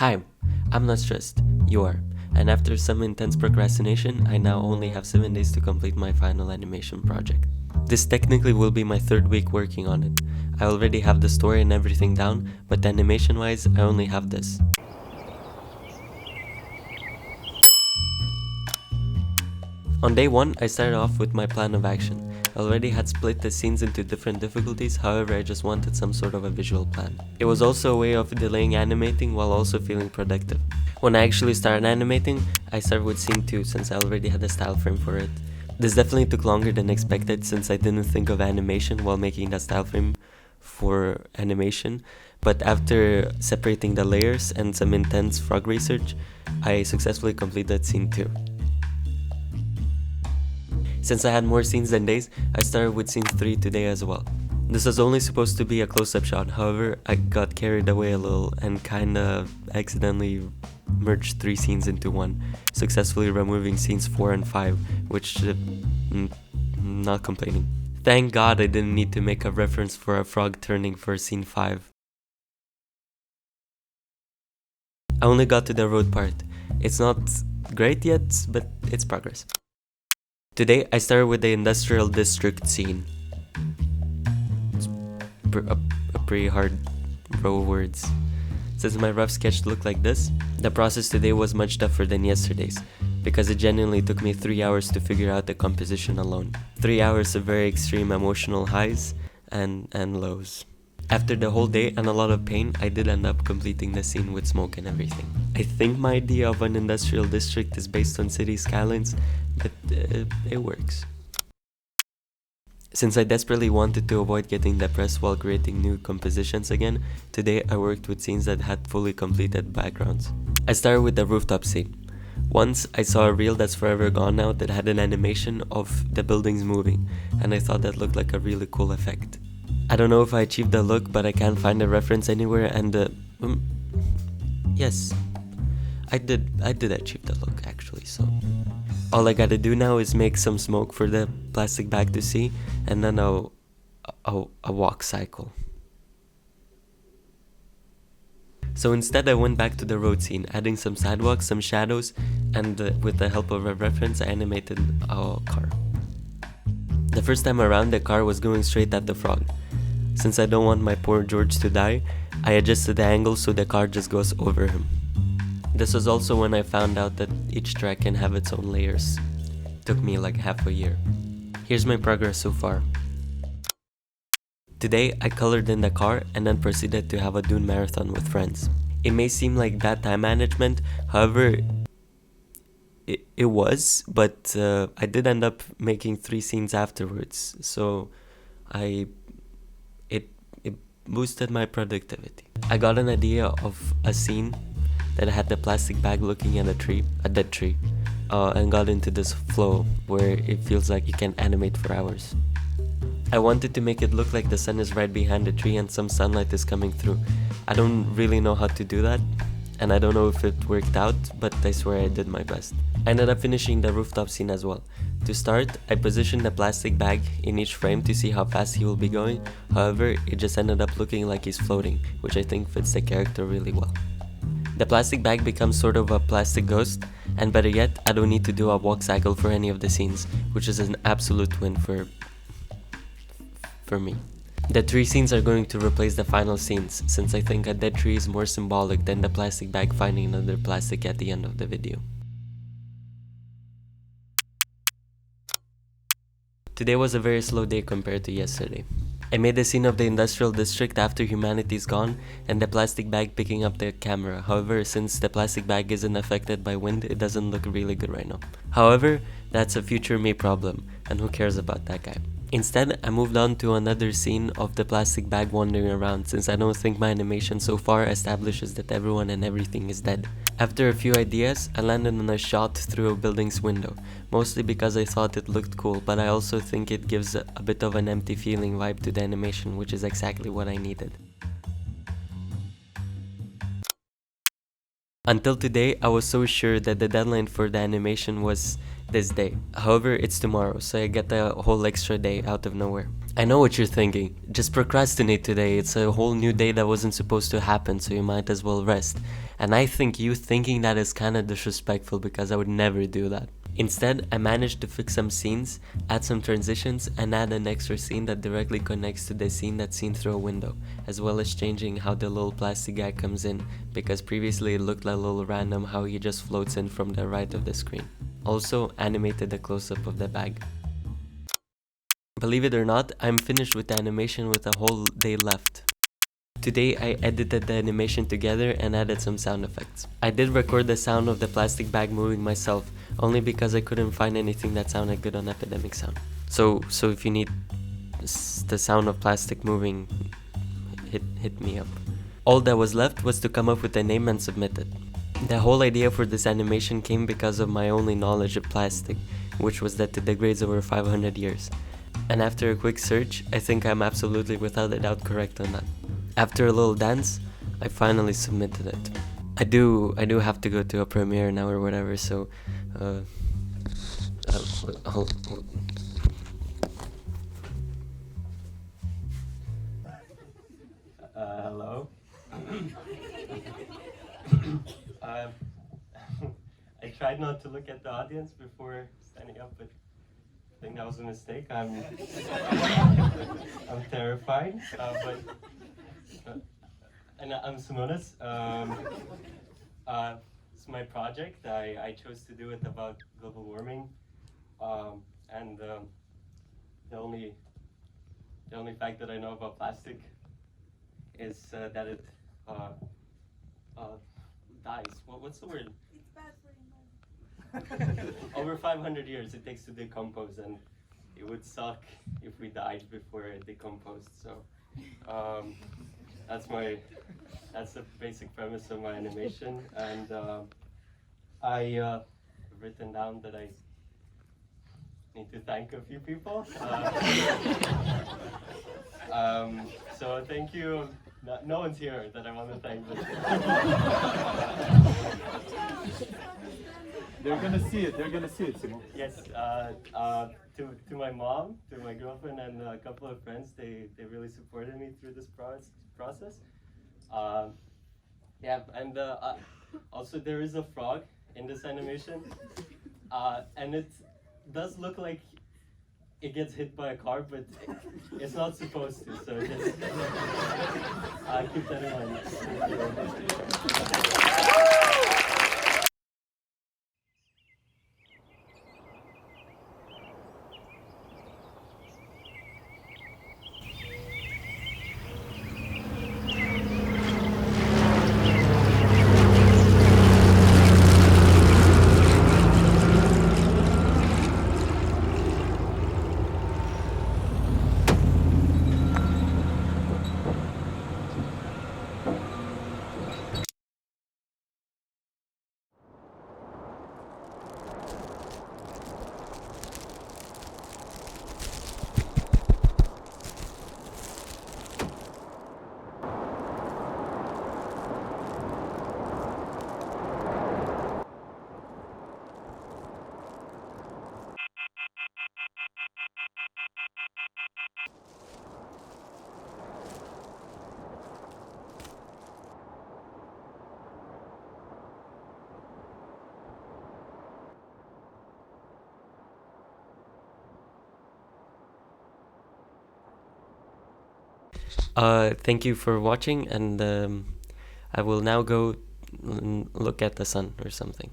Hi, I'm not stressed, you are, and after some intense procrastination, I now only have 7 days to complete my final animation project. This technically will be my third week working on it. I already have the story and everything down, but animation wise, I only have this. On day 1, I started off with my plan of action. I already had split the scenes into different difficulties, however I just wanted some sort of a visual plan. It was also a way of delaying animating while also feeling productive. When I actually started animating, I started with scene 2 since I already had a style frame for it. This definitely took longer than expected since I didn't think of animation while making that style frame for animation, but after separating the layers and some intense frog research, I successfully completed scene 2. Since I had more scenes than days, I started with scene 3 today as well. This was only supposed to be a close-up shot, however, I got carried away a little and kinda accidentally merged 3 scenes into one, successfully removing scenes 4 and 5, which, not complaining. Thank God I didn't need to make a reference for a frog turning for scene 5. I only got to the road part. It's not great yet, but it's progress. Today, I started with the industrial district scene. It's a pretty hard row of words. Since my rough sketch looked like this, the process today was much tougher than yesterday's, because it genuinely took me 3 hours to figure out the composition alone. 3 hours of very extreme emotional highs and lows. After the whole day and a lot of pain, I did end up completing the scene with smoke and everything. I think my idea of an industrial district is based on city skylines, but it works. Since I desperately wanted to avoid getting depressed while creating new compositions again, today I worked with scenes that had fully completed backgrounds. I started with the rooftop scene. Once I saw a reel that's forever gone now that had an animation of the buildings moving, and I thought that looked like a really cool effect. I don't know if I achieved the look, but I can't find a reference anywhere, and yes, I did achieve the look actually, so all I gotta do now is make some smoke for the plastic bag to see, and then I'll walk cycle. So instead I went back to the road scene, adding some sidewalks, some shadows, and with the help of a reference I animated a car. The first time around the car was going straight at the frog. Since I don't want my poor George to die, I adjusted the angle so the car just goes over him. This was also when I found out that each track can have its own layers. Took me like half a year. Here's my progress so far. Today I colored in the car and then proceeded to have a dune marathon with friends. It may seem like bad time management, however, it was, but I did end up making 3 scenes afterwards, so it boosted my productivity. I got an idea of a scene that had the plastic bag looking at a dead tree, and got into this flow where it feels like you can animate for hours. I wanted to make it look like the sun is right behind the tree and some sunlight is coming through. I don't really know how to do that, and I don't know if it worked out, but I swear I did my best. I ended up finishing the rooftop scene as well. To start, I positioned the plastic bag in each frame to see how fast he will be going, however, it just ended up looking like he's floating, which I think fits the character really well. The plastic bag becomes sort of a plastic ghost, and better yet, I don't need to do a walk cycle for any of the scenes, which is an absolute win for me. The 3 scenes are going to replace the final scenes, since I think a dead tree is more symbolic than the plastic bag finding another plastic at the end of the video. Today was a very slow day compared to yesterday. I made the scene of the industrial district after humanity's gone and the plastic bag picking up the camera. However, since the plastic bag isn't affected by wind, it doesn't look really good right now. However, that's a future me problem, and who cares about that guy? Instead, I moved on to another scene of the plastic bag wandering around, since I don't think my animation so far establishes that everyone and everything is dead. After a few ideas, I landed on a shot through a building's window, mostly because I thought it looked cool, but I also think it gives a bit of an empty feeling vibe to the animation, which is exactly what I needed. Until today, I was so sure that the deadline for the animation was this day. However, it's tomorrow, so I get the whole extra day out of nowhere. I know what you're thinking. Just procrastinate today. It's a whole new day that wasn't supposed to happen, so you might as well rest. And I think you thinking that is kinda disrespectful because I would never do that. Instead, I managed to fix some scenes, add some transitions, and add an extra scene that directly connects to the scene that's seen through a window, as well as changing how the little plastic guy comes in, because previously it looked like a little random how he just floats in from the right of the screen. Also, animated a close-up of the bag. Believe it or not, I'm finished with the animation with a whole day left. Today I edited the animation together and added some sound effects. I did record the sound of the plastic bag moving myself, only because I couldn't find anything that sounded good on Epidemic Sound. So if you need the sound of plastic moving, hit me up. All that was left was to come up with a name and submit it. The whole idea for this animation came because of my only knowledge of plastic, which was that it degrades over 500 years. And after a quick search, I think I'm absolutely without a doubt correct on that. After a little dance, I finally submitted it. I do have to go to a premiere now or whatever, so I'll hello. I tried not to look at the audience before standing up, but I think that was a mistake. I'm terrified, and I'm Simonas. It's my project. I chose to do it about global warming, and the only fact that I know about plastic is that it dies. What's the word? It's bad for the environment. Over 500 years it takes to decompose, and it would suck if we died before it decomposed. So that's the basic premise of my animation, and I written down that I need to thank a few people. So thank you. No one's here that I want to thank. They're gonna see it. They're gonna see it, Simon. Yes, to my mom, to my girlfriend, and a couple of friends. They really supported me through this process. Yeah, and also there is a frog in this animation, and it does look like it gets hit by a car, but it's not supposed to. So just keep that in mind. Thank you for watching, and I will now go look at the sun or something.